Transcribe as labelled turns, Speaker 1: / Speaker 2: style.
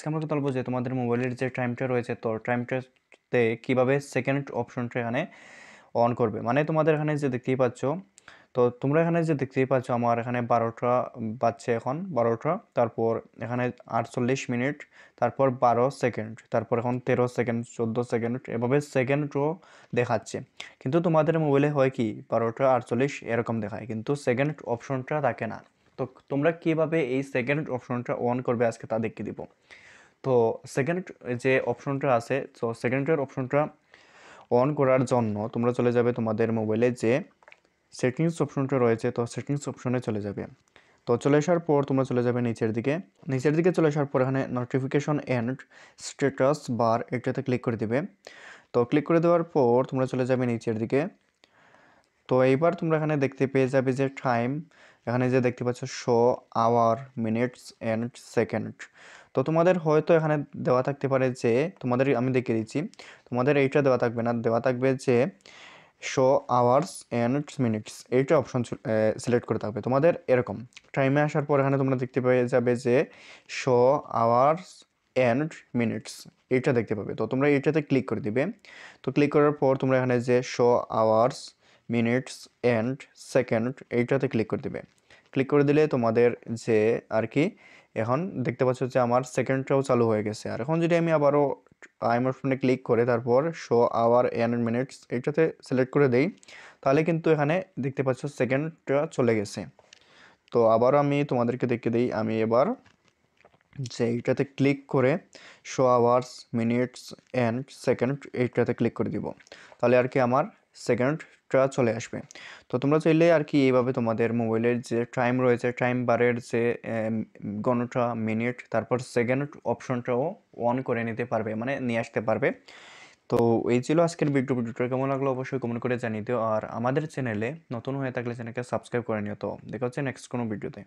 Speaker 1: আজকে আমরা কথা বলবো যে তোমাদের মোবাইলের যে টাইমটা রয়েছে তো টাইমটাতে কিভাবে সেকেন্ড অপশনটা এখানে অন করবে। মানে তোমাদের এখানে যে দেখতেই পাচ্ছ, তো তোমরা এখানে যে দেখতেই পাচ্ছ আমার এখানে 12টা বাজছে, এখন 12টা, তারপর এখানে 48 মিনিট, তারপর 12 সেকেন্ড, তারপর এখন 13 সেকেন্ড, 14 সেকেন্ড, এভাবে সেকেন্ডও দেখাচ্ছে। কিন্তু তোমাদের মোবাইলে হয় কি 12টা 48 এরকম দেখায়, কিন্তু সেকেন্ড অপশনটা থাকে না। তো তোমরা কিভাবে এই সেকেন্ড অপশনটা অন করবে আজকে তা দেখিয়ে দিব। তো সেকেন্ড যে অপশনটা আছে, তো সেকেন্ডের অপশনটা অন করার জন্য তোমরা চলে যাবে তোমাদের মোবাইলে যে সেটিংস অপশনটা রয়েছে, তো সেটিংস অপশনে চলে যাবে। তো চলে আসার পর তোমরা চলে যাবে নিচের দিকে চলে আসার পর এখানে নোটিফিকেশন এন্ড স্ট্যাটাস বার এটাতে ক্লিক করে দিবে। তো ক্লিক করে দেওয়ার পর তোমরা চলে যাবে নিচের দিকে। তো এইবার তোমরা এখানে দেখতে পেয়ে যাবে যে টাইম, এখানে যে দেখতে পাচ্ছ show our, minutes and second. তো তোমাদের হয়তো এখানে দেওয়া থাকতে পারে যে, তোমাদের আমি দেখিয়ে দিচ্ছি, তোমাদের এইটা দেওয়া থাকবে না, দেওয়া থাকবে যে শো আওয়ার্স অ্যান্ড মিনিটস, এইটা অপশন সিলেক্ট করে থাকবে তোমাদের এরকম। টাইমে আসার পর এখানে তোমরা দেখতে পেয়ে যাবে যে শো আওয়ার্স অ্যান্ড মিনিটস, এইটা দেখতে পাবে। তো তোমরা এইটাতে ক্লিক করে দিবে। তো ক্লিক করার পর তোমরা এখানে যে show hours, minutes and second, এইটাতে ক্লিক করে দিবে। ক্লিক করে দিলে তোমাদের যে আর কি এখন দেখতে পাচ্ছ যে আমার সেকেন্ডটাও চালু হয়ে গেছে। আর এখন যদি আমি আবারও টাইম অপশনে ক্লিক করে তারপর শো আওয়ার অ্যান্ড মিনিটস এইটাতে সিলেক্ট করে দেই, তাহলে কিন্তু এখানে দেখতে পাচ্ছ সেকেন্ডটা চলে গেছে। তো আবারও আমি তোমাদেরকে দেখিয়ে দিই, আমি এবার যে এইটাতে ক্লিক করে show hours, minutes and second এইটাতে ক্লিক করে দিব, তাহলে আর কি আমার সেকেন্ডটা চলে আসবে। তো তোমরা চাইলে আর কি এইভাবে তোমাদের মোবাইলের যে টাইম রয়েছে, টাইম বারের যে ঘন্টা, মিনিট, তারপর সেকেন্ড অপশনটাও অন করে নিতে পারবে, মানে নিয়ে আসতে পারবে। তো এই ছিল আজকের ভিডিওটা কেমন লাগলো অবশ্যই কমেন্ট করে জানিয়ে দিও। আর আমাদের চ্যানেলে নতুন হয়ে থাকলে চ্যানেলকে সাবস্ক্রাইব করে নিও। তো দেখা হচ্ছে নেক্সট কোনো ভিডিওতে।